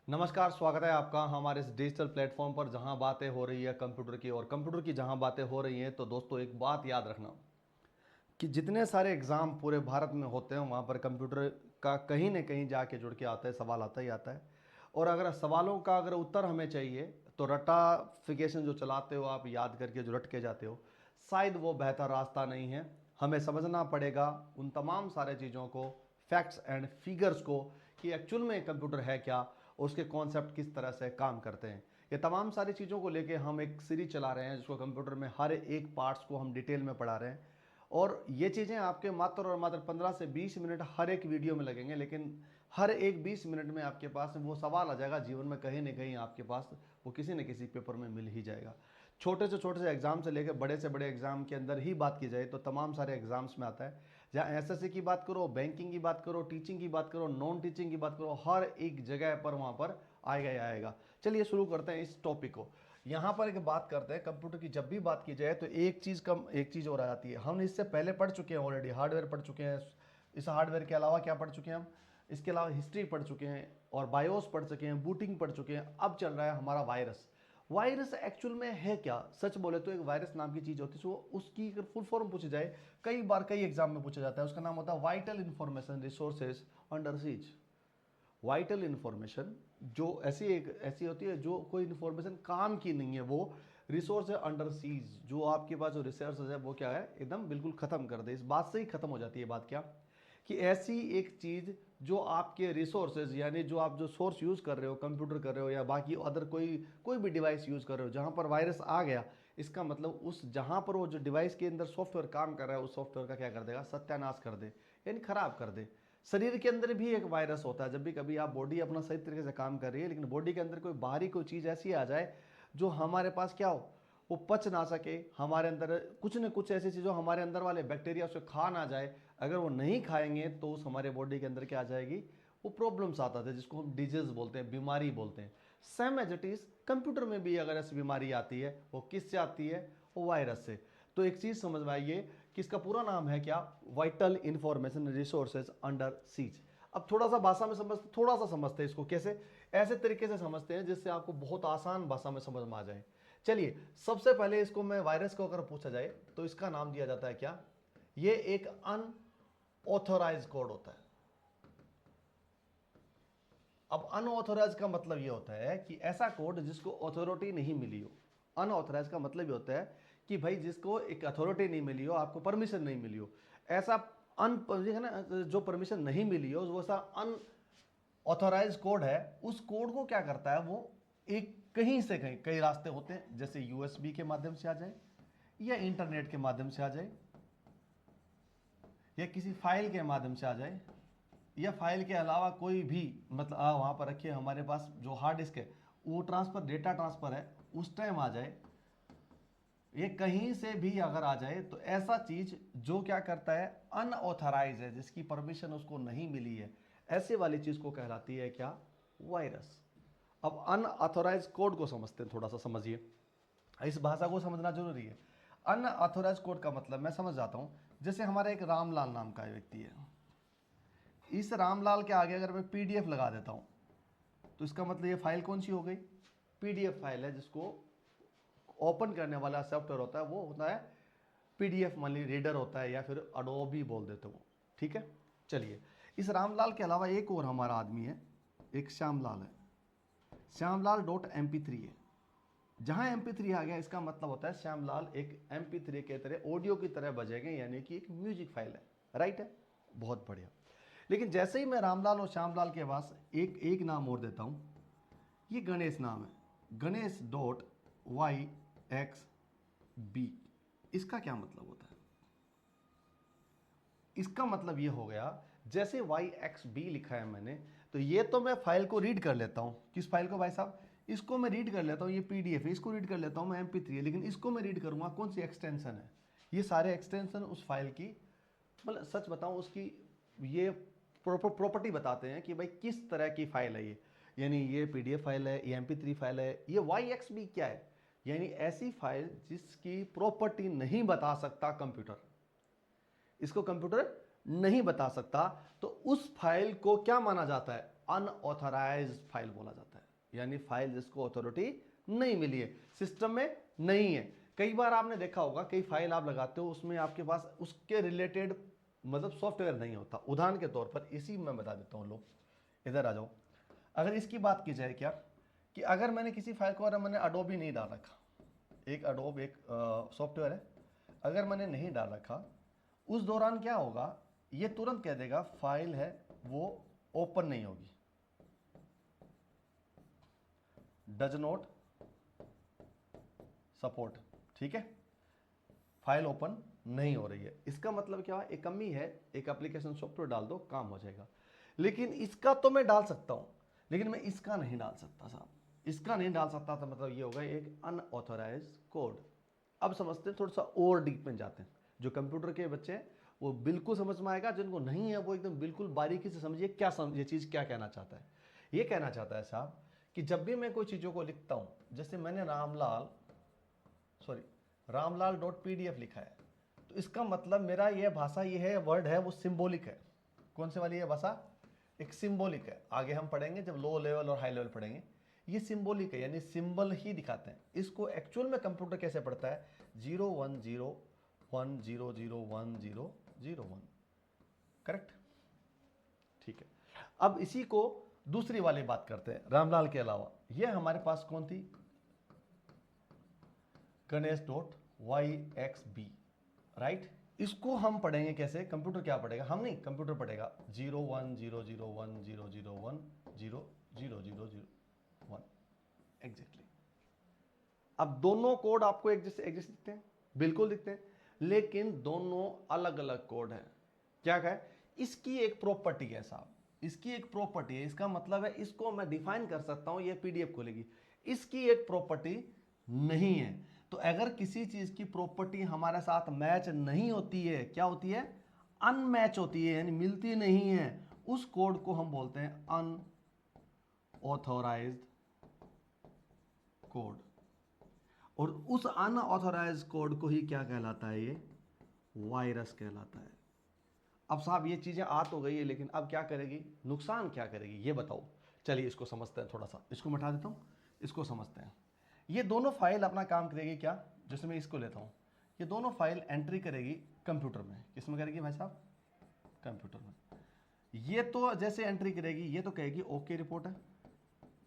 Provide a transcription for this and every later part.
नमस्कार, स्वागत है आपका हमारे इस डिजिटल प्लेटफॉर्म पर जहां बातें हो रही है कंप्यूटर की। और कंप्यूटर की जहां बातें हो रही हैं तो दोस्तों एक बात याद रखना कि जितने सारे एग्ज़ाम पूरे भारत में होते हैं वहां पर कंप्यूटर का कहीं ना कहीं जाके जुड़ के आता है, सवाल आता ही आता है। और अगर सवालों का अगर उत्तर हमें चाहिए तो रटाफिकेशन जो चलाते हो आप, याद करके जो रट के जाते हो, शायद वो बेहतर रास्ता नहीं है। हमें समझना पड़ेगा उन तमाम सारे चीज़ों को, फैक्ट्स एंड फिगर्स को, कि एक्चुअल में कंप्यूटर है क्या और उसके कॉन्सेप्ट किस तरह से काम करते हैं। ये तमाम सारी चीज़ों को लेके हम एक सीरीज चला रहे हैं जिसको कंप्यूटर में हर एक पार्ट्स को हम डिटेल में पढ़ा रहे हैं। और ये चीज़ें आपके मात्र और मात्र 15 से 20 मिनट हर एक वीडियो में लगेंगे, लेकिन हर एक 20 मिनट में आपके पास वो सवाल आ जाएगा जीवन में, कहीं ना कहीं आपके पास वो किसी न किसी पेपर में मिल ही जाएगा। छोटे से एग्जाम से लेकर बड़े से बड़े एग्जाम के अंदर ही बात की जाए तो तमाम सारे एग्जाम्स में आता है। जहाँ एसएससी की बात करो, बैंकिंग की बात करो, टीचिंग की बात करो, नॉन टीचिंग की बात करो, हर एक जगह पर वहाँ पर आएगा ही आएगा। चलिए शुरू करते हैं इस टॉपिक को। यहाँ पर एक बात करते हैं, कंप्यूटर की जब भी बात की जाए तो एक चीज़ और आ जाती है। हम इससे पहले पढ़ चुके हैं, ऑलरेडी हार्डवेयर पढ़ चुके हैं। इस हार्डवेयर के अलावा क्या पढ़ चुके हैं हम? इसके अलावा हिस्ट्री पढ़ चुके हैं और बायोस पढ़ चुके हैं, बूटिंग पढ़ चुके हैं। अब चल रहा है हमारा वायरस। वायरस एक्चुअल में है क्या? सच बोले तो एक वायरस नाम की चीज़ होती है, उसकी अगर फुल फॉर्म पूछी जाए, कई बार कई एग्जाम में पूछा जाता है, उसका नाम होता है vital information resources under seize. Vital information जो ऐसी होती है जो कोई इंफॉर्मेशन काम की नहीं है, वो रिसोर्स है अंडर सीज। जो आपके पास जो रिसोर्स है वो क्या है, एकदम बिल्कुल खत्म कर दे। इस बात से ही खत्म हो जाती है बात। क्या कि ऐसी एक चीज़ जो आपके रिसोर्सेज, यानी जो आप जो सोर्स यूज़ कर रहे हो, कंप्यूटर कर रहे हो या बाकी अदर कोई कोई भी डिवाइस यूज़ कर रहे हो, जहाँ पर वायरस आ गया, इसका मतलब उस जहाँ पर वो जो डिवाइस के अंदर सॉफ्टवेयर काम कर रहा है उस सॉफ्टवेयर का क्या कर देगा, सत्यानाश कर दे, यानी खराब कर दे। शरीर के अंदर भी एक वायरस होता है। जब भी कभी आप बॉडी अपना सही तरीके से काम कर रही है, लेकिन बॉडी के अंदर कोई बाहरी कोई चीज़ ऐसी आ जाए जो हमारे पास क्या हो, वो पच ना सके, हमारे अंदर कुछ न कुछ ऐसी चीज़ों, हमारे अंदर वाले बैक्टीरिया उसे खा ना जाए, अगर वो नहीं खाएंगे तो उस हमारे बॉडी के अंदर क्या आ जाएगी, वो प्रॉब्लम्स आता है जिसको हम डिजीज बोलते हैं, बीमारी बोलते हैं। Same as it is computer में भी अगर ऐसी बीमारी आती है, वो किससे आती है? वो वायरस से। तो एक चीज़ समझ में आइए कि इसका पूरा नाम है क्या, vital information resources under seize. अब थोड़ा सा भाषा में थोड़ा सा समझते हैं इसको, कैसे? ऐसे तरीके से समझते हैं जिससे आपको बहुत आसान भाषा में समझ में आ जाए। चलिए, सबसे पहले इसको मैं वायरस को अगर पूछा जाए तो इसका नाम दिया जाता है क्या, ये एक अनऑथोराइज कोड होता है। अब अनऑथोराइज का मतलब ये होता है कि ऐसा कोड जिसको अथॉरिटी नहीं मिली हो। अनऑथोराइज का मतलब ये होता है कि भाई जिसको एक अथॉरिटी नहीं मिली हो, आपको परमिशन नहीं मिली हो, ऐसा अन है ना, जो परमिशन नहीं मिली हो वो ऐसा अनऑथोराइज कोड है। उस कोड को क्या करता है, वो एक कहीं से कहीं, कई रास्ते होते हैं, जैसे यूएसबी के माध्यम से आ जाए या इंटरनेट के माध्यम से आ जाए या किसी फाइल के माध्यम से आ जाए, या फाइल के अलावा कोई भी, मतलब वहाँ पर रखिए हमारे पास जो हार्ड डिस्क है, वो ट्रांसफ़र, डेटा ट्रांसफ़र है, उस टाइम आ जाए, ये कहीं से भी अगर आ जाए, तो ऐसा चीज़ जो क्या करता है, अनऑथराइज है, जिसकी परमिशन उसको नहीं मिली है, ऐसे वाली चीज़ को कहलाती है क्या, वायरस। अब अनऑथराइज कोड को समझते हैं, थोड़ा सा समझिए, इस भाषा को समझना जरूरी है। अनऑथराइज कोड का मतलब मैं समझ जाता हूँ। जैसे हमारा एक रामलाल नाम का व्यक्ति है, इस रामलाल के आगे अगर मैं पीडीएफ लगा देता हूं तो इसका मतलब ये फाइल कौन सी हो गई, पीडीएफ फाइल है। जिसको ओपन करने वाला सॉफ्टवेयर होता है वो होता है पीडीएफ, मान ली रीडर होता है, या फिर अडोबी बोल देते हो, ठीक है। चलिए, इस रामलाल के अलावा एक और हमारा आदमी है, एक श्यामलाल है। Shyamlal dot M P three है। जहां एम पी थ्री आ गया, इसका मतलब होता है श्यामलाल एक एम पी थ्री के तरह, ऑडियो की तरह बजेंगे, यानी कि एक म्यूजिक फाइल है। राइट है, बहुत बढ़िया। लेकिन जैसे ही मैं रामलाल और श्यामलाल के पास एक एक नाम और देता हूं, ये गणेश नाम है, Ganesh dot Y X B. इसका क्या मतलब होता है? इसका मतलब ये हो गया, जैसे वाई एक्स बी लिखा है मैंने, तो ये तो मैं फाइल को रीड कर लेता हूं। किस फाइल को भाई साहब? इसको मैं रीड कर लेता हूं, ये पीडीएफ है, इसको रीड कर लेता हूं मैं, MP3 है, लेकिन इसको मैं रीड करूंगा कौन सी एक्सटेंशन है, ये सारे एक्सटेंशन उस फाइल की, मतलब सच बताऊं उसकी ये प्रॉपर्टी बताते हैं कि भाई किस तरह की फाइल है ये। यानी ये पीडीएफ फाइल है, ये MP3 फाइल है, ये वाई एक्स बी क्या है, यानी ऐसी फाइल जिसकी प्रॉपर्टी नहीं बता सकता कंप्यूटर, इसको कंप्यूटर नहीं बता सकता, तो उस फाइल को क्या माना जाता है, अनऑथराइज्ड फाइल बोला जाता है, यानी फाइल जिसको अथॉरिटी नहीं मिली है, सिस्टम में नहीं है। कई बार आपने देखा होगा कई फाइल आप लगाते हो उसमें आपके पास उसके रिलेटेड मतलब सॉफ्टवेयर नहीं होता। उदाहरण के तौर पर इसी में बता देता हूँ, लो इधर आ जाओ। अगर इसकी बात की जाए क्या कि अगर मैंने किसी फाइल को, अगर मैंने अडोबी नहीं डाल रखा, एक अडोब एक सॉफ्टवेयर है, अगर मैंने नहीं डाल रखा, उस दौरान क्या होगा, ये तुरंत कह देगा फाइल है वो ओपन नहीं होगी, डज नॉट सपोर्ट, ठीक है, फाइल ओपन नहीं हो रही है। इसका मतलब क्या है, एक कमी है, एक एप्लीकेशन सॉफ्टवेयर डाल दो काम हो जाएगा। लेकिन इसका तो मैं डाल सकता हूं, लेकिन मैं इसका नहीं डाल सकता साहब, इसका नहीं डाल सकता था, मतलब ये होगा एक अनऑथराइज्ड कोड। अब समझते हैं, थोड़ा सा और डीप में जाते हैं। जो कंप्यूटर के बच्चे हैं वो बिल्कुल समझ में आएगा, जिनको नहीं है वो एकदम बिल्कुल बारीकी से समझिए क्या ये चीज़ क्या कहना चाहता है। ये कहना चाहता है साहब कि जब भी मैं कोई चीज़ों को लिखता हूँ, जैसे मैंने रामलाल .pdf लिखा है, तो इसका मतलब मेरा ये भाषा, ये है वर्ड है वो सिंबॉलिक है। कौन से वाली है भाषा, एक सिंबॉलिक है। आगे हम पढ़ेंगे जब लो लेवल और हाई लेवल पढ़ेंगे, ये सिंबॉलिक है, यानी सिंबल ही दिखाते हैं। इसको एक्चुअल में कंप्यूटर कैसे पढ़ता है, 0101001001001, करेक्ट, ठीक है। अब इसी को दूसरी वाली बात करते हैं, रामलाल के अलावा ये हमारे पास कौन थी, Ganesh.yxb, राइट। इसको हम पढ़ेंगे कैसे, कंप्यूटर क्या पढ़ेगा, हम नहीं, कंप्यूटर पढ़ेगा 0100100100001 एग्जैक्टली। अब दोनों कोड आपको एक जैसे दिखते हैं, बिल्कुल दिखते हैं, लेकिन दोनों अलग अलग कोड है। क्या है, इसकी एक प्रॉपर्टी है साहब, इसकी एक प्रॉपर्टी है, इसका मतलब है इसको मैं डिफाइन कर सकता हूं, ये पीडीएफ खोलेगी। इसकी एक प्रॉपर्टी नहीं है। तो अगर किसी चीज की प्रॉपर्टी हमारे साथ मैच नहीं होती है, क्या होती है, अनमैच होती है, यानी मिलती नहीं है, उस कोड को हम बोलते हैं अनऑथोराइज्ड कोड। और उस अनऑथोराइज्ड कोड को ही क्या कहलाता है, ये वायरस कहलाता है। अब साहब ये चीजें आ तो गई है, लेकिन अब क्या करेगी, नुकसान क्या करेगी, ये बताओ। चलिए इसको समझते हैं, थोड़ा सा इसको मिटा देता हूं, इसको समझते हैं। ये दोनों फाइल अपना काम करेगी क्या, जैसे मैं इसको लेता हूं, ये दोनों फाइल एंट्री करेगी कंप्यूटर में, किसमें करेगी भाई साहब, कंप्यूटर में। ये तो जैसे एंट्री करेगी, ये तो कहेगी ओके रिपोर्ट है,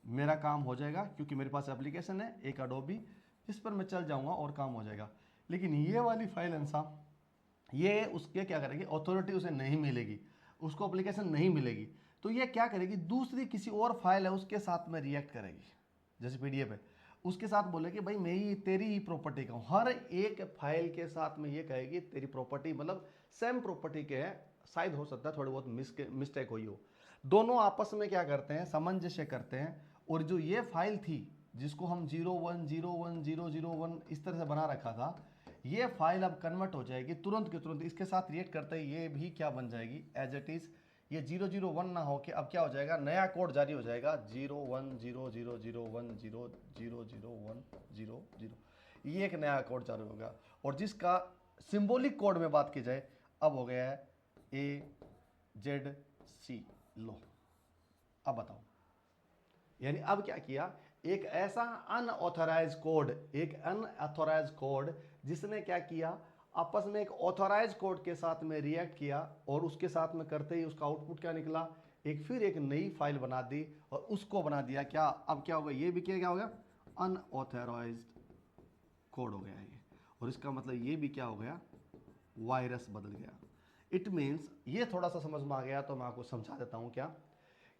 मेरा काम हो जाएगा, क्योंकि मेरे पास एप्लीकेशन है एक अडोबी, इस पर मैं चल जाऊंगा और काम हो जाएगा। लेकिन ये वाली फाइल है साहब, ये उसके क्या करेगी, अथॉरिटी उसे नहीं मिलेगी, उसको एप्लीकेशन नहीं मिलेगी, तो ये क्या करेगी, दूसरी किसी और फाइल है उसके साथ में रिएक्ट करेगी, जैसे पीडीएफ है, उसके साथ बोलेगी भाई मैं ही तेरी ही प्रॉपर्टी का हूँ। हर एक फाइल के साथ में ये कहेगी तेरी प्रॉपर्टी, मतलब सेम प्रॉपर्टी के हैं, शायद हो सकता है थोड़ी बहुत मिस्टेक हुई हो। दोनों आपस में क्या करते हैं, सामंजस्य करते हैं, और जो ये फाइल थी जिसको हम 0101001 इस तरह से बना रखा था, ये फाइल अब कन्वर्ट हो जाएगी तुरंत के तुरंत, इसके साथ रिएक्ट करते ही ये भी क्या बन जाएगी, एज इट इज। ये 001 ना हो के अब क्या हो जाएगा, नया कोड जारी हो जाएगा, 0100001000100, ये एक नया कोड चालू होगा। और जिसका सिंबॉलिक कोड में बात की जाए, अब हो गया है AZC, लो अब बताओ, यानी अब क्या किया, एक ऐसा अनऑथराइज कोड, एक अनऑथराइज कोड जिसने क्या किया, आपस में एक ऑथराइज कोड के साथ में रिएक्ट किया, और उसके साथ में करते ही उसका आउटपुट क्या निकला, फिर एक नई फाइल बना दी, और उसको बना दिया क्या, अब क्या होगा, ये भी क्या हो गया, अनऑथराइज्ड कोड हो गया ये, और इसका मतलब ये भी क्या हो गया, वायरस बदल गया। इट मीन्स, ये थोड़ा सा समझ में आ गया तो मैं आपको समझा देता हूं क्या,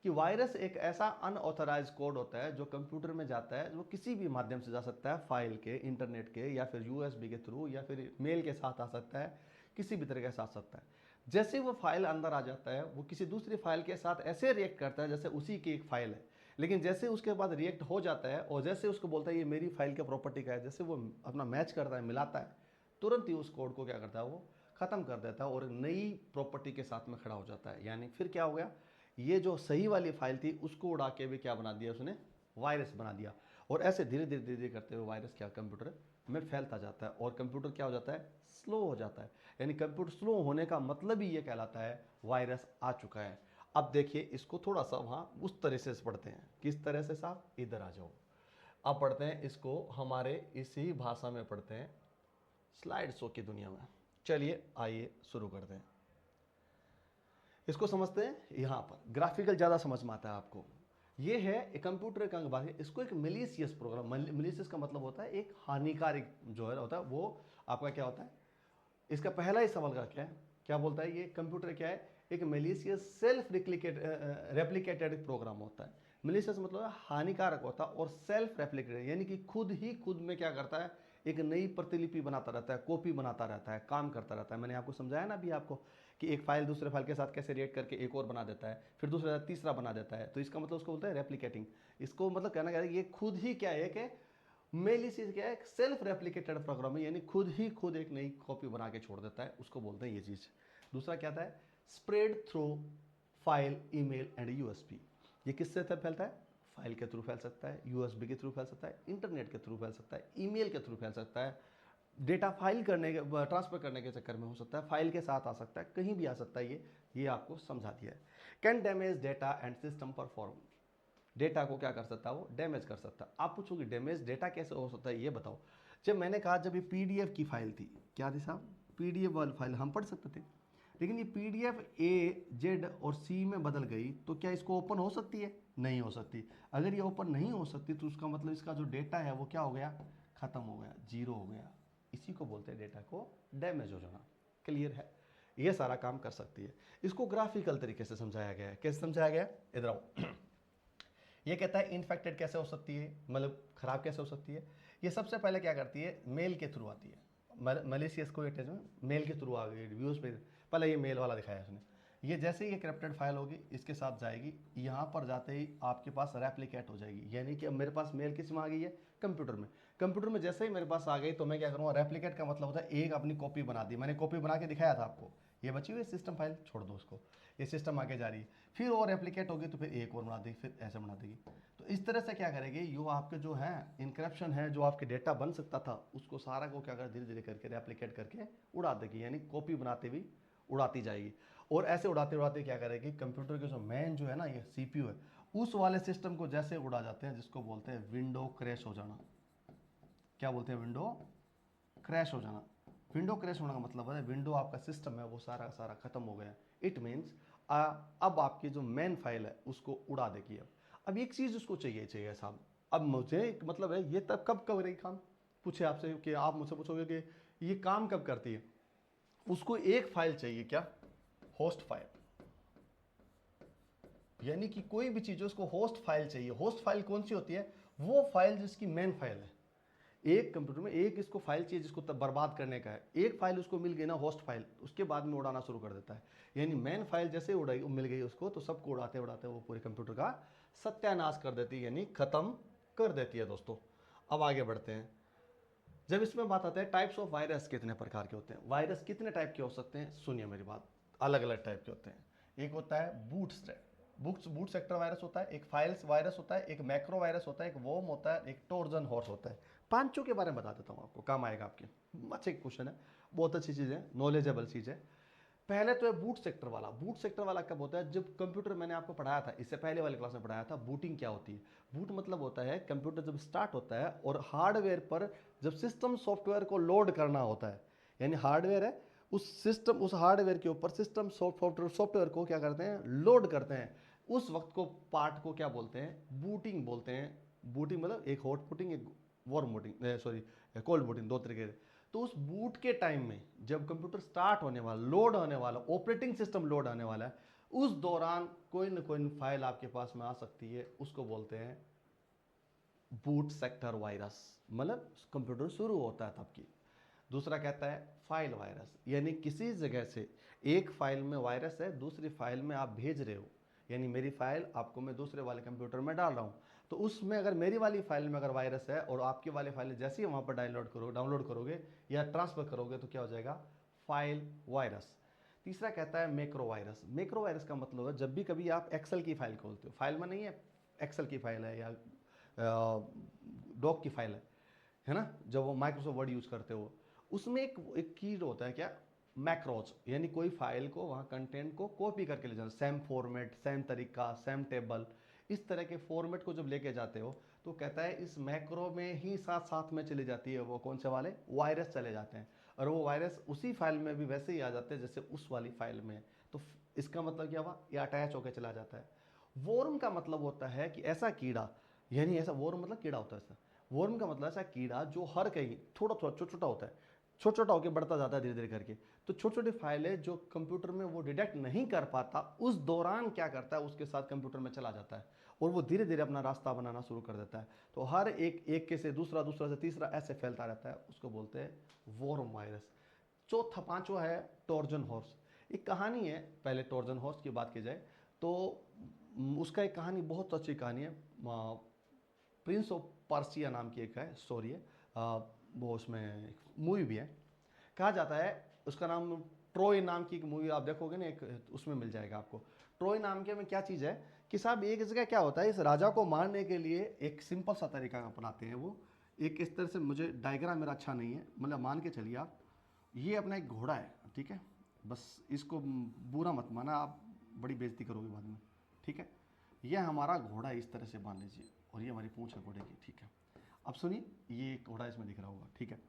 कि वायरस एक ऐसा अनऑथराइज्ड कोड होता है जो कंप्यूटर में जाता है, जो किसी भी माध्यम से जा सकता है, फाइल के, इंटरनेट के, या फिर यूएसबी के थ्रू, या फिर मेल के साथ आ सकता है, किसी भी तरीके से आ सकता है। जैसे वो फाइल अंदर आ जाता है, वो किसी दूसरी फाइल के साथ ऐसे रिएक्ट करता है जैसे उसी की एक फाइल है, लेकिन जैसे उसके बाद रिएक्ट हो जाता है और जैसे उसको बोलता है ये मेरी फाइल के प्रॉपर्टी का है, जैसे वो अपना मैच करता है, मिलाता है, तुरंत ही उस कोड को क्या करता है, वो खत्म कर देता है और नई प्रॉपर्टी के साथ में खड़ा हो जाता है। यानी फिर क्या हो गया, ये जो सही वाली फाइल थी उसको उड़ा के भी क्या बना दिया उसने, वायरस बना दिया। और ऐसे धीरे धीरे धीरे धीरे करते हुए वायरस क्या कंप्यूटर में फैलता जाता है, और कंप्यूटर क्या हो जाता है, स्लो हो जाता है। यानी कंप्यूटर स्लो होने का मतलब ही ये कहलाता है वायरस आ चुका है। अब देखिए इसको थोड़ा सा वहाँ उस तरह से पढ़ते हैं। किस तरह से साहब, इधर आ जाओ। अब पढ़ते हैं इसको हमारे इसी भाषा में पढ़ते हैं, स्लाइड शो की दुनिया में। चलिए आइए शुरू करते हैं। इसको समझते हैं, यहाँ पर ग्राफिकल ज़्यादा समझ में आता है आपको। ये है एक कंप्यूटर का अंग भाग, इसको एक मलिशियस प्रोग्राम, मलिशियस का मतलब होता है एक हानिकारक जो है होता है, वो आपका क्या होता है। इसका पहला ही सवाल का क्या है, क्या बोलता है ये कंप्यूटर क्या है, एक मलिशियस सेल्फ रेप्लिकेटेड प्रोग्राम होता है। मलिशियस मतलब है हानिकारक होता है, और सेल्फ रेप्लिकेटेड यानी कि खुद ही खुद में क्या करता है, एक नई प्रतिलिपि बनाता रहता है, कॉपी बनाता रहता है, काम करता रहता है। मैंने आपको समझाया ना अभी आपको कि एक फाइल दूसरे फाइल के साथ कैसे रिएक्ट करके एक और बना देता है, फिर दूसरा तीसरा बना देता है। तो इसका मतलब उसको बोलते हैं रेप्लिकेटिंग। इसको मतलब कहना क्या है, ये खुद ही क्या है कि मेलिशियस क्या है, सेल्फ रेप्लिकेटेड प्रोग्राम है, यानी खुद एक नई कॉपी बना के छोड़ देता है, उसको बोलते हैं ये चीज़। दूसरा क्या था, spread through file, email and USB. ये किससे फैलता है, फाइल के थ्रू फैल सकता है, यूएसबी के थ्रू फैल सकता है, इंटरनेट के थ्रू फैल सकता है, ईमेल के थ्रू फैल सकता है, डेटा फाइल करने के ट्रांसफर करने के चक्कर में हो सकता है, फाइल के साथ आ सकता है, कहीं भी आ सकता है। ये आपको समझा दिया है। Can damage data and system perform, data को क्या कर सकता है, वो डैमेज कर सकता है। आप पूछोगे डैमेज डेटा कैसे हो सकता है, ये बताओ। जब मैंने कहा जब ये पीडीएफ की फाइल थी, क्या थी साहब, पीडीएफ वाली फाइल हम पढ़ सकते थे, लेकिन ये पीडीएफ ए जेड और सी में बदल गई, तो क्या इसको ओपन हो सकती है, नहीं हो सकती। अगर ये ओपन नहीं हो सकती तो उसका मतलब इसका जो डेटा है वो क्या हो गया, खत्म हो गया, जीरो हो गया। इसी को बोलते हैं डेटा को डैमेज हो जाना। क्लियर है, ये सारा काम कर सकती है। इसको ग्राफिकल तरीके से समझाया गया है। कैसे समझाया गया, इधर आओ। ये कहता है इन्फेक्टेड कैसे हो सकती है, मतलब खराब कैसे हो सकती है। ये सबसे पहले क्या करती है, मेल के थ्रू आती है। मलेशियस को अटैचमेंट मेल के थ्रू आ गई, व्यूज पे पहले ये मेल वाला दिखाया उसने। ये जैसे ही ये करप्टेड फाइल होगी इसके साथ जाएगी, यहाँ पर जाते ही आपके पास रेप्लिकेट हो जाएगी, यानी कि अब मेरे पास मेल किस में आ गई है, कंप्यूटर में। कंप्यूटर में जैसे ही मेरे पास आ गई तो मैं क्या करूँगा, रेप्लिकेट का मतलब होता है एक अपनी कॉपी बना दी, मैंने कॉपी बना के दिखाया था आपको। ये बची हुई सिस्टम फाइल छोड़ दो उसको, ये सिस्टम आगे जा रही है, फिर और रेप्लिकेट होगी तो फिर एक और बना देगी, फिर ऐसे बना देगी। तो इस तरह से क्या करेगी, यो आपके जो है इनक्रप्शन है, जो आपके डेटा बन सकता था उसको सारा को क्या कर धीरे धीरे करके रेप्लिकेट करके उड़ा देगी, यानी कॉपी बनाते हुए उड़ाती जाएगी। और ऐसे उड़ाते उड़ाते क्या करेगी, कंप्यूटर के जो मेन जो है ना ये सीपीयू है, उस वाले सिस्टम को जैसे उड़ा जाते हैं, जिसको बोलते हैं विंडो क्रैश हो जाना। क्या बोलते हैं, विंडो क्रैश हो जाना। विंडो क्रैश होने का मतलब है विंडो आपका सिस्टम है वो सारा सारा खत्म हो गया। इट मीन्स अब आपकी जो मेन फाइल है उसको उड़ा देगी। अब एक चीज़ उसको चाहिए साहब। अब मुझे एक मतलब है ये तब कब करेगी काम, पूछे आपसे कि आप मुझसे पूछोगे कि ये काम कब करती है। उसको एक फाइल चाहिए, क्या, होस्ट फाइल, यानी कि कोई भी चीज़ उसको होस्ट फाइल चाहिए। होस्ट फाइल कौन सी होती है, वो फाइल जिसकी मेन फाइल है। एक कंप्यूटर में एक इसको फाइल चाहिए जिसको तब बर्बाद करने का है। एक फाइल उसको मिल गई ना होस्ट फाइल, उसके बाद में उड़ाना शुरू कर देता है। यानी मेन फाइल जैसे उड़ाई मिल गई उसको तो सबको उड़ाते उड़ाते वो पूरे कंप्यूटर का सत्यानाश कर देती है, यानी खत्म कर देती है। दोस्तों अब आगे बढ़ते हैं। जब इसमें बात आता है टाइप्स ऑफ वायरस कितने प्रकार के होते हैं, वायरस कितने टाइप के हो सकते हैं, सुनिए मेरी बात, अलग अलग टाइप के होते हैं। एक होता है बूट सेक्टर वायरस होता है, एक फाइल्स वायरस होता है, एक मैक्रो वायरस होता है, एक वोम होता है, एक टोर्जन हॉर्स होता है। पांचों के बारे में बता देता हूँ आपको, काम आएगा आपके। अच्छे क्वेश्चन है, बहुत अच्छी चीज़ है, नॉलेजेबल चीज़ है। पहले तो है बूट सेक्टर वाला। बूट सेक्टर वाला कब होता है, जब कंप्यूटर, मैंने आपको पढ़ाया था इससे पहले वाले क्लास में पढ़ाया था बूटिंग क्या होती है। बूट मतलब होता है कंप्यूटर जब स्टार्ट होता है और हार्डवेयर पर जब सिस्टम सॉफ्टवेयर को लोड करना होता है, यानी हार्डवेयर है उस सिस्टम, उस हार्डवेयर के ऊपर सिस्टम सॉफ्टवेयर को क्या करते हैं, लोड करते हैं। उस वक्त को पार्ट को क्या बोलते हैं, बूटिंग बोलते हैं। बूटिंग मतलब एक हॉट बूटिंग, एक warm booting, sorry cold booting, दो तरीके से। तो उस बूट के टाइम में जब कंप्यूटर स्टार्ट होने वाला, लोड होने वाला, ऑपरेटिंग सिस्टम लोड आने वाला है, उस दौरान कोई न कोई फाइल आपके पास में आ सकती है, उसको बोलते हैं बूट सेक्टर वायरस। मतलब कंप्यूटर शुरू होता है तब की। दूसरा कहता है फाइल वायरस, यानी किसी जगह से एक फाइल में वायरस है, दूसरी फाइल में आप भेज रहे हो, यानी मेरी फाइल आपको मैं दूसरे वाले कंप्यूटर में डाल रहा हूँ, तो उसमें अगर मेरी वाली फाइल में अगर वायरस है और आपकी वाली फाइल जैसे ही वहाँ पर डाउनलोड करोगे या ट्रांसफर करोगे तो क्या हो जाएगा, फाइल वायरस। तीसरा कहता है मैक्रो वायरस। मैक्रो वायरस का मतलब है जब भी कभी आप एक्सेल की फाइल खोलते हो, फाइल में नहीं है, एक्सेल की फाइल है या डॉक की फाइल है ना, जब वो माइक्रोसॉफ्ट वर्ड यूज़ करते हो, उसमें एक की होता है क्या, मैक्रोज, यानी कोई फाइल को वहाँ कंटेंट को कॉपी करके ले जाना, सेम फॉर्मेट, सेम तरीका, सेम टेबल, इस तरह के फॉर्मेट को जब लेके जाते हो तो कहता है इस मैक्रो में ही साथ साथ में चली जाती है वो कौन से वाले वायरस चले जाते हैं, और वो वायरस उसी फाइल में भी वैसे ही आ जाते हैं जैसे उस वाली फाइल में। तो इसका मतलब क्या हुआ, ये अटैच होकर चला जाता है। वॉर्म का मतलब होता है कि ऐसा कीड़ा, यानी ऐसा वॉर्म मतलब कीड़ा होता है ऐसा, वॉर्म का मतलब ऐसा कीड़ा जो हर कहीं थोड़ा थोड़ा छोटा छोटा होता है, छोटा छोटा होकर बढ़ता जाता है धीरे धीरे करके। तो छोटी छोटी फाइलें जो कंप्यूटर में वो डिटेक्ट नहीं कर पाता, उस दौरान क्या करता है उसके साथ कंप्यूटर में चला जाता है और वो धीरे धीरे अपना रास्ता बनाना शुरू कर देता है। तो हर एक के से दूसरा, दूसरा से तीसरा ऐसे फैलता रहता है, उसको बोलते हैं वॉर्म वायरस। चौथा पांचवा है टॉर्जन हॉर्स। एक कहानी है, पहले टॉर्जन हॉर्स की बात की जाए तो उसका एक कहानी बहुत अच्छी कहानी है, प्रिंस ऑफ पर्सिया नाम की एक है स्टोरी है, वो उसमें मूवी भी है। कहा जाता है उसका नाम ट्रोय नाम की एक मूवी आप देखोगे ना, एक उसमें मिल जाएगा आपको। ट्रोय नाम के में क्या चीज़ है कि साहब एक जगह क्या होता है, इस राजा को मारने के लिए एक सिंपल सा तरीका अपनाते हैं वो। एक इस तरह से, मुझे डायग्राम मेरा अच्छा नहीं है, मतलब मान के चलिए आप, ये अपना एक घोड़ा है, ठीक है, बस इसको बुरा मत माना आप, बड़ी बेइज्जती करोगे बाद में, ठीक है। यह हमारा घोड़ा इस तरह से मान लीजिए, और ये हमारी पूंछ है घोड़े की, ठीक है। अब सुनिए, ये घोड़ा इसमें दिख रहा होगा, ठीक है।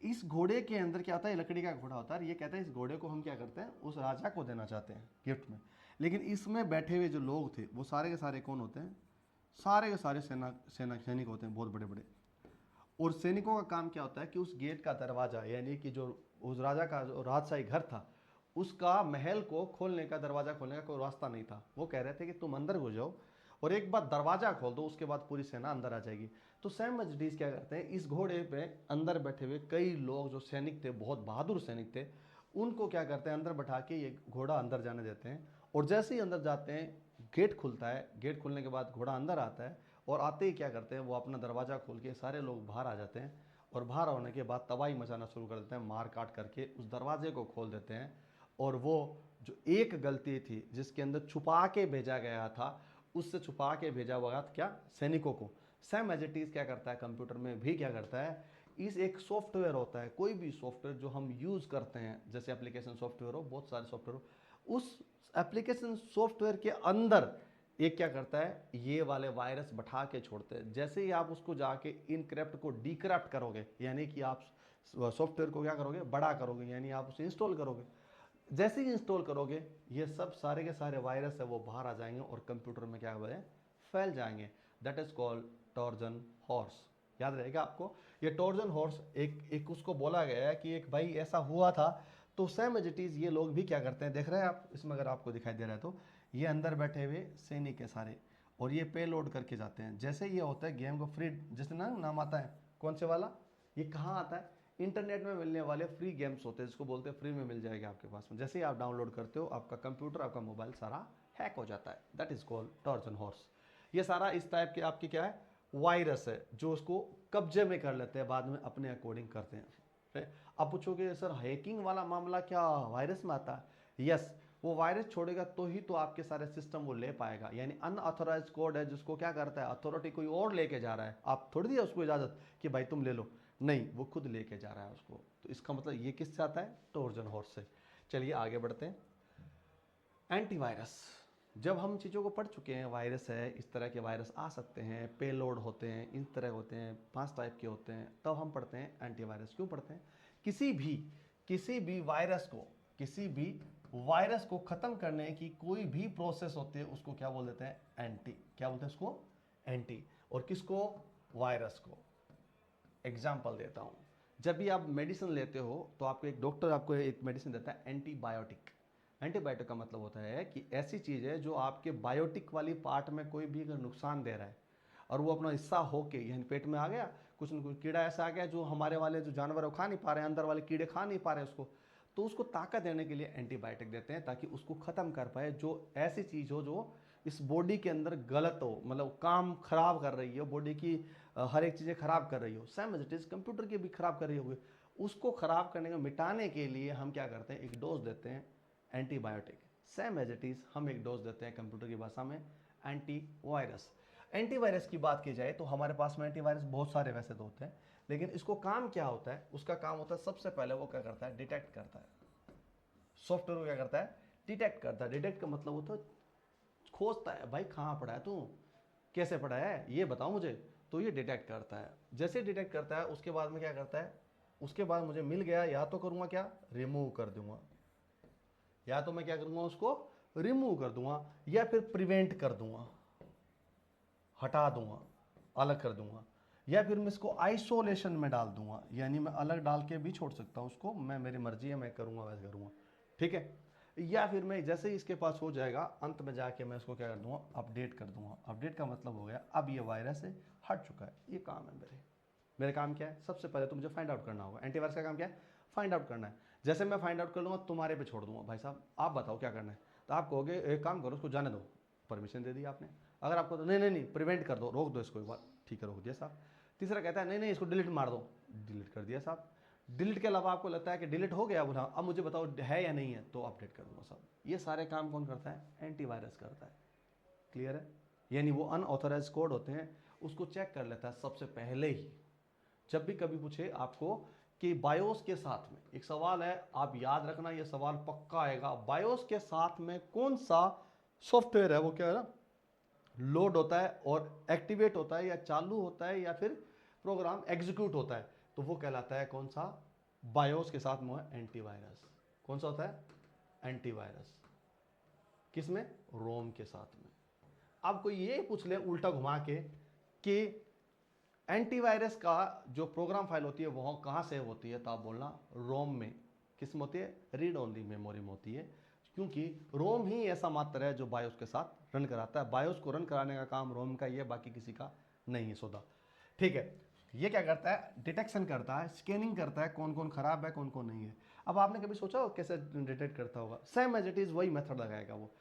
इस घोड़े के अंदर क्या होता है, लकड़ी का घोड़ा होता है। ये कहता है इस घोड़े को हम क्या करते हैं, उस राजा को देना चाहते हैं गिफ्ट में। लेकिन इसमें बैठे हुए जो लोग थे वो सारे के सारे कौन होते हैं, सारे के सारे सैनिक होते हैं, बहुत बड़े बड़े। और सैनिकों का काम क्या होता है कि उस गेट का दरवाजा, यानी कि जो उस राजा का जो राजशाही घर था उसका महल को खोलने का, दरवाजा खोलने का कोई रास्ता नहीं था। वो कह रहे थे कि तुम अंदर घुस जाओ और एक बार दरवाजा खोल दो, उसके बाद पूरी सेना अंदर आ जाएगी। तो सैम मजडीस क्या करते हैं, इस घोड़े पे अंदर बैठे हुए कई लोग जो सैनिक थे, बहुत बहादुर सैनिक थे, उनको क्या करते हैं अंदर बैठा के ये घोड़ा अंदर जाने देते हैं। और जैसे ही अंदर जाते हैं गेट खुलता है, गेट खुलने के बाद घोड़ा अंदर आता है, और आते ही क्या करते हैं वो अपना दरवाज़ा खोल के सारे लोग बाहर आ जाते हैं, और बाहर होने के बाद तबाही मचाना शुरू कर देते हैं, मार काट करके उस दरवाजे को खोल देते हैं। और वो जो एक गलती थी जिसके अंदर छुपा के भेजा गया था, उससे छुपा के भेजा हुआ था क्या, सैनिकों को। सैम एज इट इज क्या करता है, कंप्यूटर में भी क्या करता है, इस एक सॉफ्टवेयर होता है, कोई भी सॉफ्टवेयर जो हम यूज़ करते हैं, जैसे एप्लीकेशन सॉफ्टवेयर हो, बहुत सारे सॉफ्टवेयर हो, उस एप्लीकेशन सॉफ्टवेयर के अंदर एक क्या करता है, ये वाले वायरस बैठा के छोड़ते हैं। जैसे ही आप उसको जाके इनक्रप्ट को डिक्रप्ट करोगे, यानी कि आप सॉफ्टवेयर को क्या करोगे, बड़ा करोगे, यानी आप उसे इंस्टॉल करोगे, जैसे ही इंस्टॉल करोगे ये सब सारे के सारे वायरस है वो बाहर आ जाएंगे और कंप्यूटर में क्या हुआ है, फैल जाएंगे। That is called torsion horse. याद रहेगा आपको, ये टॉर्जन हॉर्स एक उसको बोला गया है कि एक भाई ऐसा हुआ था। तो सेम एज इट इज ये लोग भी क्या करते हैं, देख रहे हैं आप इसमें, अगर आपको दिखाई दे रहा है तो ये अंदर बैठे हुए सैनिक है सारे, और ये पे लोड करके जाते हैं। जैसे ये होता है गेम को फ्री, जैसे ना नाम आता है कौन से वाला, ये कहाँ आता है, इंटरनेट में मिलने वाले फ्री गेम्स होते हैं, जिसको बोलते हैं फ्री में मिल जाएगा आपके पास में। जैसे ही आप डाउनलोड करते हो आपका कंप्यूटर, आपका मोबाइल सारा हैक हो जाता है। That is called torsion horse. ये सारा इस टाइप के आपके क्या है, वायरस है जो उसको कब्जे में कर लेते हैं, बाद में अपने अकॉर्डिंग करते हैं। आप पूछोगे सर हैकिंग वाला मामला क्या वायरस में आता है? यस, वो वायरस छोड़ेगा तो ही तो आपके सारे सिस्टम वो ले पाएगा। यानी अनऑथोराइज कोड है जिसको क्या करता है, अथॉरिटी कोई और लेके जा रहा है, आप थोड़ी दिया उसको इजाजत कि भाई तुम ले लो, नहीं, वो खुद लेके जा रहा है उसको। तो इसका मतलब ये किससे आता है, टोर्जन हॉर्स से। चलिए आगे बढ़ते हैं। एंटीवायरस, जब हम चीज़ों को पढ़ चुके हैं, वायरस है, इस तरह के वायरस आ सकते हैं, पेलोड होते हैं, इस तरह होते हैं, 5 टाइप के होते हैं, तब हम पढ़ते हैं एंटीवायरस। क्यों पढ़ते हैं, किसी भी वायरस को, किसी भी वायरस को ख़त्म करने की कोई भी प्रोसेस होती है उसको क्या बोल देते हैं, एंटी। क्या बोलते हैं उसको, एंटी। और किसको, वायरस को। एग्जाम्पल देता हूँ, जब भी आप मेडिसिन लेते हो तो आपको एक डॉक्टर आपको एक मेडिसिन देता है एंटीबायोटिक। एंटीबायोटिक का मतलब होता है कि ऐसी चीज़ है जो आपके बायोटिक वाली पार्ट में कोई भी अगर नुकसान दे रहा है और वो अपना हिस्सा होके यानी पेट में आ गया, कुछ न कुछ कीड़ा ऐसा आ गया जो हमारे वाले जो जानवर है वो खा नहीं पा रहे हैं, अंदर वाले कीड़े खा नहीं पा रहे हैं उसको, तो उसको ताकत देने के लिए एंटीबायोटिक देते हैं ताकि उसको ख़त्म कर पाए, जो ऐसी चीज़ हो जो इस बॉडी के अंदर गलत हो, मतलब काम खराब कर रही हो, बॉडी की हर एक चीज़ें खराब कर रही हो। Same as it is computer की भी खराब कर रही होगी, उसको खराब करने को मिटाने के लिए हम क्या करते हैं, एक डोज देते हैं antibiotic. Same as it is हम एक डोज देते हैं कंप्यूटर की भाषा में एंटीवायरस। एंटीवायरस की बात की जाए तो हमारे पास में एंटीवायरस बहुत सारे वैसे तो होते हैं, लेकिन इसको काम क्या होता है, उसका काम होता है सबसे पहले वो क्या करता है, डिटेक्ट करता है। सॉफ्टवेयर को क्या करता है, डिटेक्ट करता है। डिटेक्ट का मतलब वो तो खोजता है, भाई कहाँ पड़ा है तू, कैसे पड़ा है ये बताओ मुझे, तो ये डिटेक्ट करता है। जैसे डिटेक्ट करता है उसके बाद में क्या करता है, उसके बाद मुझे मिल गया, या तो करूँगा क्या, रिमूव कर दूंगा, या तो मैं क्या करूँगा उसको रिमूव कर दूंगा, या फिर प्रिवेंट कर दूंगा, हटा दूंगा, अलग कर दूंगा, या फिर मैं इसको आइसोलेशन में डाल दूंगा, यानी मैं अलग डाल के भी छोड़ सकता हूँ उसको, मैं मेरी मर्जी है, मैं करूँगा वैसे करूँगा, ठीक है। या फिर मैं जैसे ही इसके पास हो जाएगा अंत में जाके मैं इसको क्या कर दूंगा, अपडेट कर दूंगा। अपडेट का मतलब हो गया अब ये वायरस से हट चुका है, ये काम है मेरे काम क्या है, सबसे पहले तो मुझे फाइंड आउट करना होगा। एंटीवायरस का काम क्या है, फाइंड आउट करना है। जैसे मैं फाइंड आउट कर लूँगा तुम्हारे पे छोड़ दूंगा, भाई साहब आप बताओ क्या करना है, तो आप कहोगे एक काम करो उसको जाने दो, परमिशन दे दी आपने। अगर आपको तो नहीं नहीं नहीं प्रिवेंट कर दो, रोक दो इसको एक बार, ठीक है रोक दिया साहब। तीसरा कहता है नहीं नहीं इसको डिलीट मार दो, डिलीट कर दिया साहब। डिलीट के अलावा आपको लगता है कि डिलीट हो गया, बोला अब मुझे बताओ है या नहीं है, तो अपडेट कर दूंगा साहब। ये सारे काम कौन करता है, एंटीवायरस करता है। क्लियर है, यानी वो अनऑथोराइज कोड होते हैं उसको चेक कर लेता है सबसे पहले ही। जब भी कभी पूछे आपको कि बायोस के साथ में, एक सवाल है आप याद रखना, ये सवाल पक्का आएगा, बायोस के साथ में कौन सा सॉफ्टवेयर है वो क्या है ना लोड होता है और एक्टिवेट होता है, या चालू होता है, या फिर प्रोग्राम एग्जीक्यूट होता है, तो वो कहलाता है कौन सा, बायोस के साथ में एंटीवायरस। कौन सा होता है, एंटीवायरस। किसमें, रोम के साथ में। अब कोई ये पूछ ले उल्टा घुमा के कि एंटीवायरस का जो प्रोग्राम फाइल होती है वो कहाँ सेव होती है, तो आप बोलना रोम में। किस में होती है, रीड ओनली मेमोरी में होती है, क्योंकि रोम ही ऐसा मात्र है जो बायोस के साथ रन कराता है। बायोस को रन कराने का काम रोम का ही है, बाकी किसी का नहीं है सौदा, ठीक है। ये क्या करता है, डिटेक्शन करता है, स्कैनिंग करता है, कौन कौन खराब है कौन कौन नहीं है। अब आपने कभी सोचा हो कैसे डिटेक्ट करता होगा, सेम एज इट इज वही मेथड लगाएगा वो।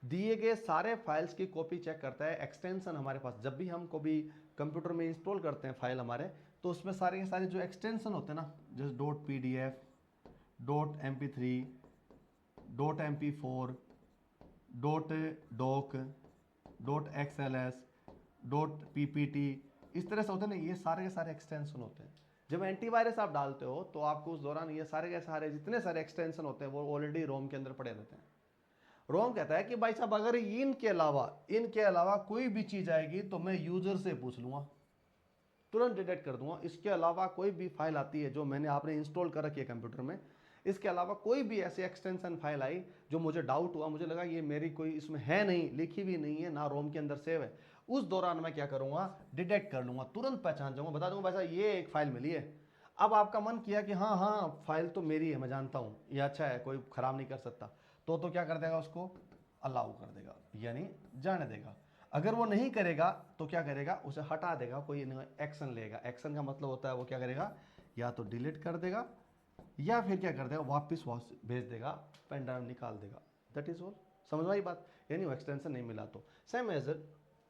दिए गए सारे फाइल्स की कॉपी चेक करता है। एक्सटेंशन हमारे पास जब भी हम कभी कंप्यूटर में इंस्टॉल करते हैं फाइल हमारे, तो उसमें सारे के सारे जो एक्सटेंशन होते हैं ना, जैसे .pdf, .mp3, .mp4, .doc, .xls, .ppt, इस तरह से होते हैं ना, ये सारे के सारे एक्सटेंशन होते हैं। जब एंटीवायरस आप डालते हो तो आपको उस दौरान ये सारे के सारे जितने सारे एक्सटेंशन होते हैं वो ऑलरेडी रोम के अंदर पड़े रहते हैं। रोम कहता है कि भाई साहब अगर इनके अलावा कोई भी चीज आएगी तो मैं यूजर से पूछ लूंगा, तुरंत डिटेक्ट कर दूंगा। इसके अलावा कोई भी फाइल आती है जो मैंने आपने इंस्टॉल कर रखी है कंप्यूटर में, इसके अलावा कोई भी ऐसी एक्सटेंशन फाइल आई जो मुझे डाउट हुआ, मुझे लगा ये मेरी कोई इसमें है नहीं, लिखी भी नहीं है ना, रोम के अंदर सेव है, उस दौरान मैं क्या करूंगा, डिटेक्ट कर लूंगा, तुरंत पहचान जाऊंगा, बता दूंगा भाई ये एक फाइल मिली है। अब आपका मन किया कि हाँ हाँ फाइल तो मेरी है, मैं जानता हूँ ये अच्छा है, कोई खराब नहीं कर सकता, तो क्या कर देगा, उसको अलाउ कर देगा, यानी जाने देगा। अगर वो नहीं करेगा तो क्या करेगा, उसे हटा देगा, कोई एक्शन लेगा। एक्शन का मतलब होता है वो क्या करेगा, या तो डिलीट कर देगा या फिर क्या कर देगा, वापस भेज देगा, पेन ड्राइव निकाल देगा। दैट इज ऑल, समझ में आई बात, यानी वो एक्सटेंशन नहीं मिला तो सेम एज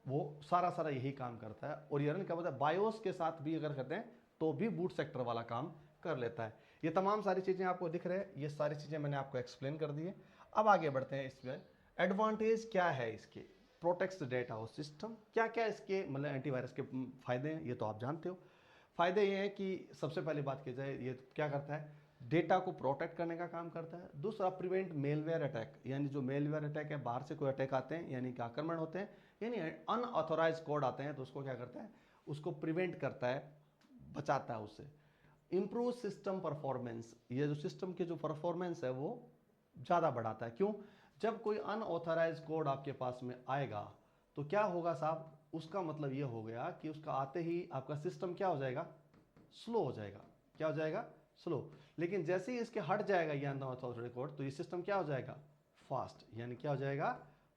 वो सारा यही काम करता है। और ये क्या बोलता है, बायोस के साथ भी अगर करते हैं तो भी बूट सेक्टर वाला काम कर लेता है। ये तमाम सारी चीज़ें आपको दिख रहे हैं, ये सारी चीज़ें मैंने आपको एक्सप्लेन कर दी है। अब आगे बढ़ते हैं, इसमें एडवांटेज क्या है इसके, प्रोटेक्ट्स डेटा और सिस्टम, क्या क्या इसके मतलब एंटीवायरस के फायदे हैं, ये तो आप जानते हो। फायदे ये हैं कि सबसे पहली बात की जाए, ये क्या करता है, डेटा को प्रोटेक्ट करने का काम करता है। दूसरा, प्रिवेंट मेलवेयर अटैक, यानी जो मेलवेयर अटैक है, बाहर से कोई अटैक आते हैं, यानी कि आक्रमण होते हैं, यानी अनऑथोराइज कोड आते हैं, तो उसको क्या करता है, उसको प्रिवेंट करता है, बचाता है उससे। इम्प्रूव सिस्टम परफॉर्मेंस, ये जो सिस्टम की जो परफॉर्मेंस है वो ज़्यादा बढ़ाता है। क्यों, जब कोई अनऑथराइज कोड आपके पास में आएगा तो क्या होगा साहब, उसका मतलब ये हो गया कि उसका आते ही आपका सिस्टम क्या हो जाएगा, स्लो हो जाएगा। क्या हो जाएगा, स्लो। लेकिन जैसे ही इसके हट जाएगा ये अनऑथराइज्ड कोड, तो ये सिस्टम क्या हो जाएगा, फास्ट, यानी क्या हो जाएगा,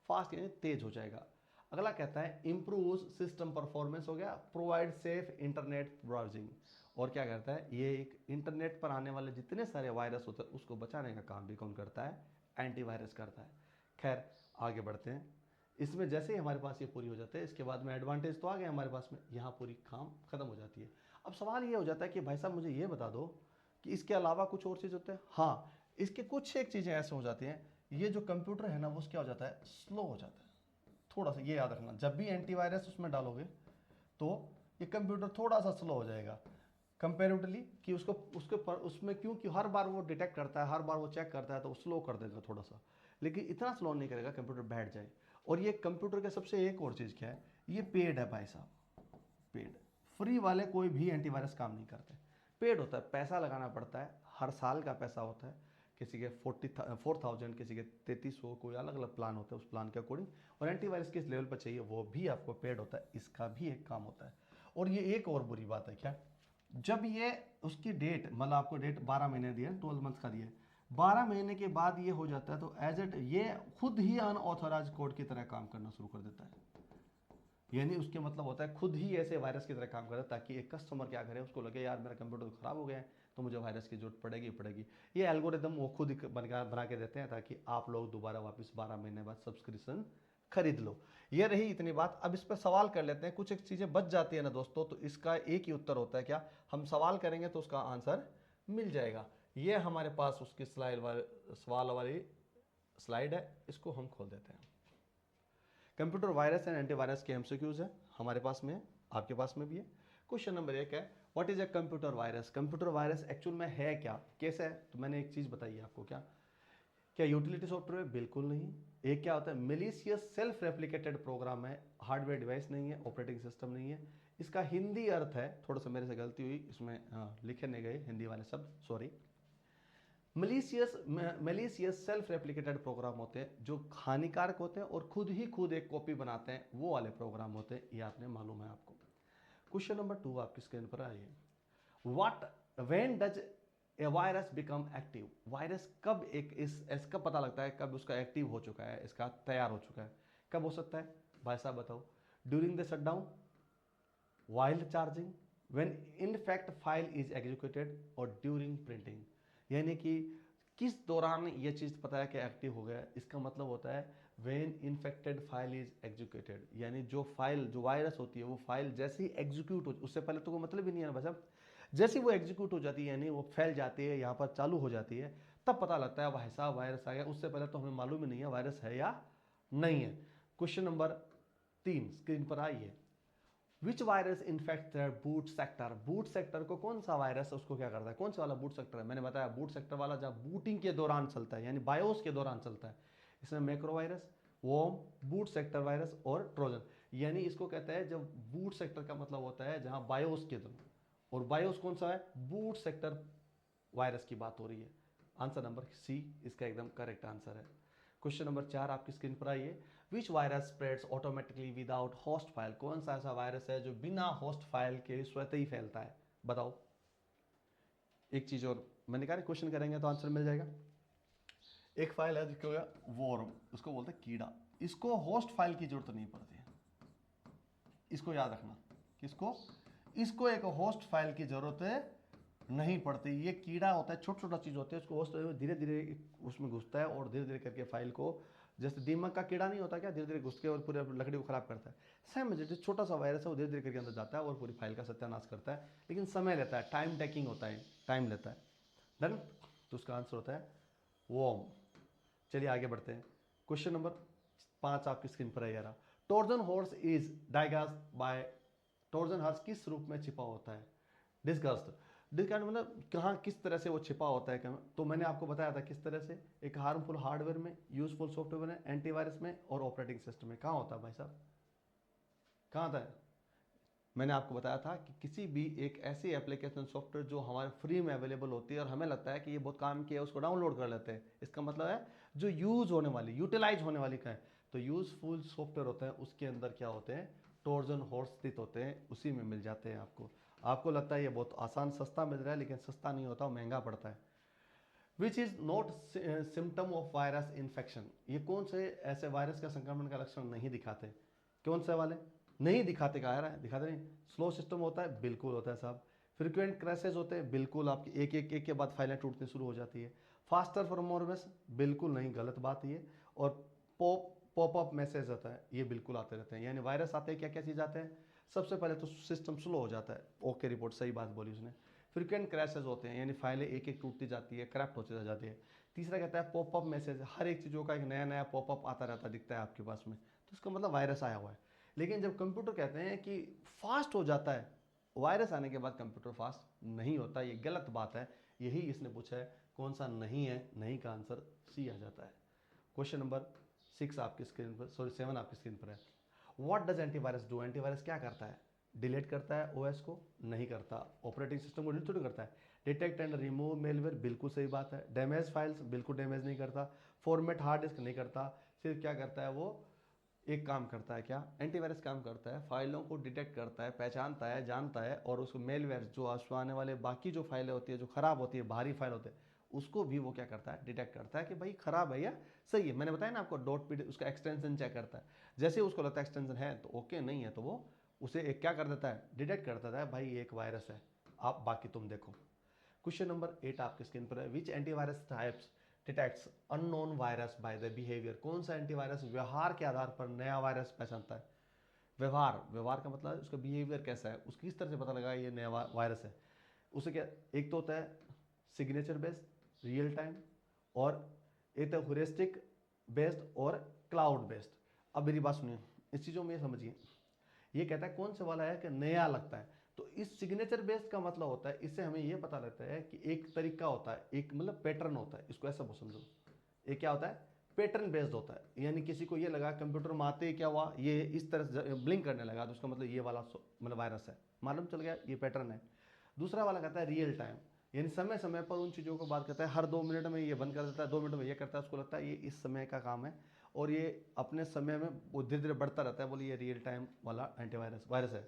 फास्ट यानी तेज हो जाएगा। अगला कहता है इंप्रूव सिस्टम परफॉर्मेंस, हो गया प्रोवाइड सेफ इंटरनेट ब्राउजिंग। और क्या करता है, ये एक इंटरनेट पर आने वाले जितने सारे वायरस होते हैं उसको बचाने का काम भी कौन करता है, एंटीवायरस करता है। खैर आगे बढ़ते हैं, इसमें जैसे ही हमारे पास ये पूरी हो जाती है, इसके बाद में एडवांटेज तो आ गए हमारे पास में, यहाँ पूरी काम खत्म हो जाती है। अब सवाल ये हो जाता है कि भाई साहब मुझे ये बता दो कि इसके अलावा कुछ और चीज़ होते हैं। हाँ, इसके कुछ एक चीज़ें ऐसे हो जाती हैं, ये जो कंप्यूटर है ना वो क्या हो जाता है, स्लो हो जाता है थोड़ा सा। ये याद रखना, जब भी एंटीवायरस उसमें डालोगे तो ये कंप्यूटर थोड़ा सा स्लो हो जाएगा। कंपेरेटिवली कि उसमें क्योंकि हर बार वो डिटेक्ट करता है, हर बार वो चेक करता है, तो स्लो कर देगा थोड़ा सा, लेकिन इतना स्लो नहीं करेगा कंप्यूटर बैठ जाए। और ये कंप्यूटर के सबसे एक और चीज़ क्या है, ये पेड है भाई साहब, पेड। फ्री वाले कोई भी एंटीवायरस काम नहीं करते, पेड होता है, पैसा लगाना पड़ता है, हर साल का पैसा होता है, किसी के 4,000, किसी के 3300, कोई अलग अलग प्लान होता है उस प्लान के अकॉर्डिंग। और एंटीवायरस किस लेवल पर चाहिए वो भी आपको पेड होता है, इसका भी एक काम होता है। और ये एक और बुरी बात है क्या, जब ये उसकी डेट, मतलब आपको डेट 12 महीने दिया, 12 मंथ का दिया है, 12 महीने के बाद ये हो जाता है, तो एज इट ये खुद ही अनऑथराइज कोड की तरह काम करना शुरू कर देता है। यानी उसके मतलब होता है खुद ही ऐसे वायरस की तरह काम करे, ताकि एक कस्टमर क्या करे, उसको लगे यार मेरा कंप्यूटर तो खराब हो गया है, तो मुझे वायरस की जरूरत पड़ेगी। ये एल्गोरिदम वो खुद बना के देते हैं, ताकि आप लोग दोबारा वापस 12 महीने बाद सब्सक्रिप्शन खरीद लो। ये रही इतनी बात। अब इस पर सवाल कर लेते हैं, कुछ एक चीज़ें बच जाती है ना दोस्तों, तो इसका एक ही उत्तर होता है क्या, हम सवाल करेंगे तो उसका आंसर मिल जाएगा। ये हमारे पास उसकी सवाल वाली स्लाइड है, इसको हम खोल देते हैं। कंप्यूटर वायरस एंड एंटीवायरस के एमसीक्यूज है, हमारे पास में है, आपके पास में भी है। क्वेश्चन नंबर 1 है, what is a computer virus. Computer virus actual में है क्या, कैसे है, तो मैंने एक चीज़ बताई है आपको, क्या यूटिलिटी सॉफ्टवेयर, बिल्कुल नहीं। एक क्या होता है, मेलिशियस सेल्फ रेप्लिकेटेड प्रोग्राम है, हार्डवेयर डिवाइस नहीं है, ऑपरेटिंग सिस्टम नहीं है। इसका हिंदी अर्थ है, थोड़ा सा मेरे से गलती हुई इसमें, लिखे नहीं गए हिंदी वाले शब्द, sorry. Malicious self replicated program होते हैं जो हानिकारक होते हैं और खुद एक कॉपी बनाते हैं, वो वाले प्रोग्राम होते हैं, ये आपने मालूम है आपको। क्वेश्चन नंबर 2 आपकी स्क्रीन पर आइए, what when does a virus become active. Virus कब इसका पता लगता है, कब उसका एक्टिव हो चुका है, इसका तैयार हो चुका है, कब हो सकता है भाई साहब बताओ। During the shutdown, wild charging, when in fact file is executed, और ड्यूरिंग प्रिंटिंग। यानी कि किस दौरान ये चीज़ पता है कि एक्टिव हो गया, इसका मतलब होता है when infected file is executed. यानी जो फाइल, जो वायरस होती है, वो फाइल जैसे ही एग्जीक्यूट हो, उससे पहले तो कोई मतलब ही नहीं है ना भाई, जैसे वो एग्जीक्यूट हो जाती है, यानी वो फैल जाती है, यहाँ पर चालू हो जाती है, तब पता लगता है भाई साहब वायरस आ गया। उससे पहले तो हमें मालूम ही नहीं है वायरस है या नहीं है। क्वेश्चन नंबर 3 स्क्रीन पर आइए, which virus infect boot sector. Boot sector को कौन सा वायरस उसको क्या करता है, कौन सा वाला बूट सेक्टर है, मैंने बताया बूट सेक्टर वाला जब बूटिंग के दौरान चलता है, यानी बायोस के दौरान चलता है। इसमें macro virus, worm, boot sector virus और ट्रोजन। यानी इसको कहते हैं जब बूट सेक्टर का मतलब होता है जहां बायोस के दौरान, और बायोस कौन सा है, बूट सेक्टर वायरस की बात हो रही है। आंसर नंबर सी इसका एकदम करेक्ट आंसर है। क्वेश्चन नंबर 4 आपकी स्क्रीन पर आइए, which virus spreads automatically without host file. कौन सा ऐसा वायरस है जो बिना होस्ट फाइल के स्वतः ही फैलता है, बताओ। एक चीज और, मैंने कहा क्वेश्चन करेंगे तो आंसर मिल जाएगा। एक फाइल है जिसको वॉर्म, उसको बोलते हैं कीड़ा, इसको होस्ट फाइल की जरूरत नहीं पड़ती है, इसको याद रखना। किसको, इसको एक होस्ट फाइल की जरूरत नहीं पड़ती। ये कीड़ा होता है, छोटा छोटा चीज होता है, उसको होस्ट धीरे धीरे उसमें घुसता है और धीरे धीरे करके फाइल को, जैसे दीमक का कीड़ा नहीं होता क्या, धीरे धीरे घुस के और पूरे लकड़ी को खराब करता है, सेम जो छोटा सा वायरस है वो धीरे धीरे करके अंदर जाता है और पूरी फाइल का सत्यानाश करता है, लेकिन समय लेता है, टाइम टेकिंग होता है, टाइम लेता है। डन, तो उसका आंसर होता है वॉर्म। चलिए आगे बढ़ते हैं। क्वेश्चन नंबर 5 आपकी स्क्रीन पर है यार, Trojan horse is disguised by, Trojan horse किस रूप में छिपा होता है, डिस्गस्ट। डिस्गस्ट मतलब कहाँ किस तरह से वो छिपा होता है, तो मैंने आपको बताया था किस तरह से, एक हार्मफुल हार्डवेयर में, यूजफुल सॉफ्टवेयर में, एंटीवायरस में और ऑपरेटिंग सिस्टम में। कहाँ होता है भाई साहब, कहाँ था, मैंने आपको बताया था कि किसी भी एक ऐसी एप्लीकेशन सॉफ्टवेयर जो हमारे फ्री में अवेलेबल होती है और हमें लगता है कि ये बहुत काम की है, उसको डाउनलोड कर लेते हैं, इसका मतलब है जो यूज होने वाली, यूटिलाइज होने वाली का है, तो यूजफुल सॉफ्टवेयर होता है, उसके अंदर क्या होते हैं, ट्रोजन हॉर्स स्थित होते हैं, उसी में मिल जाते हैं आपको। आपको लगता है ये बहुत आसान सस्ता मिल रहा है, लेकिन सस्ता नहीं होता, महंगा पड़ता है। Which is not symptom of virus infection. ये कौन से ऐसे वायरस का संक्रमण का लक्षण नहीं दिखाते, कौन से वाले नहीं दिखाते, कहा रहा है दिखाते नहीं। स्लो सिस्टम होता है, बिल्कुल होता है साहब। फ्रीक्वेंट क्रैशेज होते हैं, बिल्कुल, आपकी एक के बाद फाइलें टूटनी शुरू हो जाती है। फास्टर परफॉर्मेंस, बिल्कुल नहीं, गलत बात ये। और पॉपअप मैसेज आता है, ये बिल्कुल आते रहते हैं। यानी वायरस आते हैं, क्या क्या चीज़ आते हैं, सबसे पहले तो सिस्टम स्लो हो जाता है, ओके रिपोर्ट, सही बात बोली उसने। फ्रीक्वेंट क्रैशेज होते हैं, यानी फाइलें एक एक टूटती जाती है, करप्ट होती जाती है। तीसरा कहता है पॉपअप मैसेज, हर एक चीज़ों का एक नया नया पॉपअप आता रहता दिखता है आपके पास में, तो इसका मतलब वायरस आया हुआ है। लेकिन जब कंप्यूटर कहते हैं कि फास्ट हो जाता है, वायरस आने के बाद कंप्यूटर फास्ट नहीं होता, ये गलत बात है। यही इसने पूछा है, कौन सा नहीं है, नहीं का आंसर सी आ जाता है। क्वेश्चन नंबर 6 आपकी स्क्रीन पर, सॉरी 7 आपकी स्क्रीन पर है। What does antivirus do? Antivirus क्या करता है? डिलीट करता है ओएस को? नहीं करता। ऑपरेटिंग सिस्टम को डिलीट थोड़ी करता है। Detect and remove malware? बिल्कुल सही बात है। Damage files? बिल्कुल डैमेज नहीं करता। Format hard disk? नहीं करता। सिर्फ क्या करता है वो, एक काम करता है, क्या एंटीवायरस काम करता है, फाइलों को डिटेक्ट करता है, पहचानता है, जानता है, और उसको मेलवेयर जो आने वाले बाकी जो फाइलें होती है, जो खराब होती है, भारी फाइल होते हैं, उसको भी वो क्या करता है, डिटेक्ट करता है कि भाई खराब है या सही है। मैंने बताया ना आपको, डॉट पी उसका एक्सटेंशन चेक करता है। जैसे उसको लगता है एक्सटेंशन है तो ओके, नहीं है तो वो उसे एक क्या कर देता है, डिटेक्ट कर देता है, भाई ये एक वायरस है, आप बाकी तुम देखो। क्वेश्चन नंबर 8 आपकी स्क्रीन पर है। Which antivirus types detects unknown virus by the behaviour? कौन सा एंटीवायरस व्यवहार के आधार पर नया वायरस पहचानता है? व्यवहार, व्यवहार का मतलब उसका बिहेवियर कैसा है, उसकी किस तरह से पता लगा ये नया वायरस है। उसे क्या, एक तो होता है सिग्नेचर बेस्ड, रियल टाइम, और एक तो ह्यूरिस्टिक बेस्ड और क्लाउड बेस्ड। अब मेरी बात सुनिए, इस चीज़ों में समझिए, ये कहता है कौन से वाला है कि नया लगता है। तो इस सिग्नेचर बेस्ड का मतलब होता है, इससे हमें ये पता लगता है कि एक तरीका होता है, एक मतलब पैटर्न होता है, इसको ऐसा समझो, ये क्या होता है, पैटर्न बेस्ड होता है। यानी किसी को ये लगा कंप्यूटर में आते ही क्या हुआ, ये इस तरह से ब्लिंक करने लगा, तो उसका मतलब ये वाला मतलब वायरस है, मालूम चल गया ये पैटर्न है। दूसरा वाला कहता है रियल टाइम, यानी समय समय पर उन चीज़ों को बात करता है, हर 2 मिनट में ये बंद कर देता है, 2 मिनट में ये करता है, उसको लगता है ये इस समय का काम है, और ये अपने समय में वो धीरे धीरे बढ़ता रहता है, बोले ये रियल टाइम वाला एंटीवायरस वायरस है।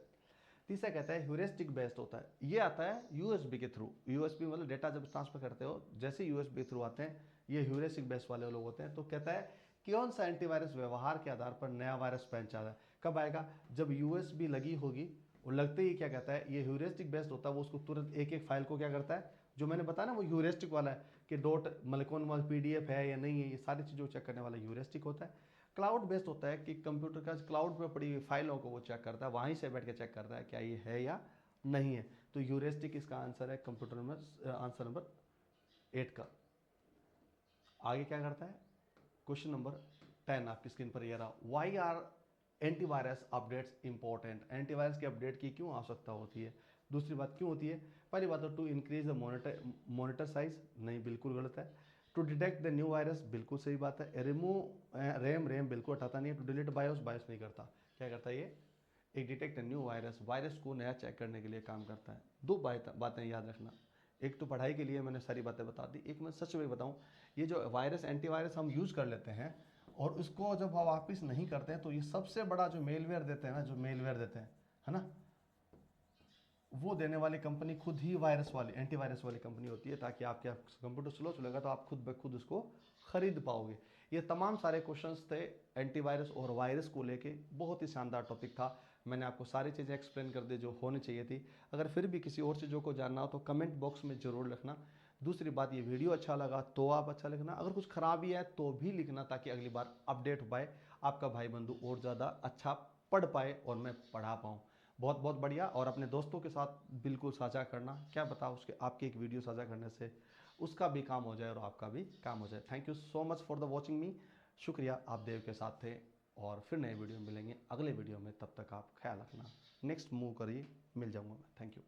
तीसरा कहता है ह्यूरिस्टिक बेस्ड होता है, ये आता है यूएसबी के थ्रू। यूएसबी मतलब डेटा जब ट्रांसफर करते हो, जैसे यूएसबी के थ्रू आते हैं, ये ह्यूरिस्टिक बेस्ड वाले लोग होते हैं। तो कहता है कि कौन सा एंटीवायरस व्यवहार के आधार पर नया वायरस पहचाना है, कब आएगा, जब यूएसबी लगी होगी, और लगते ही क्या कहता है, ये ह्यूरिस्टिक बेस्ड होता है, वो उसको तुरंत एक एक फाइल को क्या करता है, जो मैंने बताया ना वो ह्यूरिस्टिक वाला है, कि डॉट मतलब कौन वाला पीडीएफ है या नहीं है, ये सारी चीज़ों को चेक करने वाला ह्यूरिस्टिक होता है। क्लाउड बेस्ड होता है कि कंप्यूटर का क्लाउड पर पड़ी हुई फाइलों को वो चेक करता है, वहीं से बैठ के चेक करता है क्या ये है या नहीं है। तो ह्यूरिस्टिक इसका आंसर है कंप्यूटर में, आंसर नंबर 8 का। आगे क्या करता है, क्वेश्चन नंबर 10 आपकी स्क्रीन पर ये रहा। Why are antivirus updates important? Antivirus की अपडेट की क्यों आवश्यकता होती है? दूसरी बात क्यों होती है? पहली बात तो to increase the monitor size, नहीं बिल्कुल गलत है। To detect the new virus, बिल्कुल सही बात है। रिमूव रैम बिल्कुल हटाता नहीं है। टू डिलीट बायोस, बायोस नहीं करता। क्या करता है ये, एक डिटेक्ट न्यू वायरस, वायरस को नया चेक करने के लिए काम करता है। दो बातें याद रखना, एक तो पढ़ाई के लिए मैंने सारी बातें बता दी, एक मैं सच में बताऊं, ये जो वायरस एंटीवायरस हम यूज़ कर लेते हैं और उसको जब हम वापस नहीं करते हैं, तो ये सबसे बड़ा जो मेलवेयर देते हैं ना, जो मेलवेयर देते हैं, है ना, वो देने वाली कंपनी खुद ही वायरस वाली एंटीवायरस वाली कंपनी होती है, ताकि आपके कंप्यूटर स्लो चलेगा तो आप खुद ब खुद उसको खरीद पाओगे। ये तमाम सारे क्वेश्चंस थे एंटीवायरस और वायरस को लेके, बहुत ही शानदार टॉपिक था। मैंने आपको सारी चीज़ें एक्सप्लेन कर दी जो होनी चाहिए थी। अगर फिर भी किसी और चीज़ों को जानना हो तो कमेंट बॉक्स में ज़रूर लिखना। दूसरी बात, ये वीडियो अच्छा लगा तो आप अच्छा लिखना, अगर कुछ खराबी है तो भी लिखना, ताकि अगली बार अपडेट हो पाए, आपका भाई बंधु और ज़्यादा अच्छा पढ़ पाए और मैं पढ़ा पाऊँ। बहुत बहुत बढ़िया। और अपने दोस्तों के साथ बिल्कुल साझा करना, क्या पता उसके आपकी एक वीडियो साझा करने से उसका भी काम हो जाए और आपका भी काम हो जाए। Thank you so much for the watching मी। शुक्रिया, आप देव के साथ थे, और फिर नए वीडियो में मिलेंगे अगले वीडियो में। तब तक आप ख्याल रखना, नेक्स्ट मूव करिए, मिल जाऊंगा मैं। Thank you.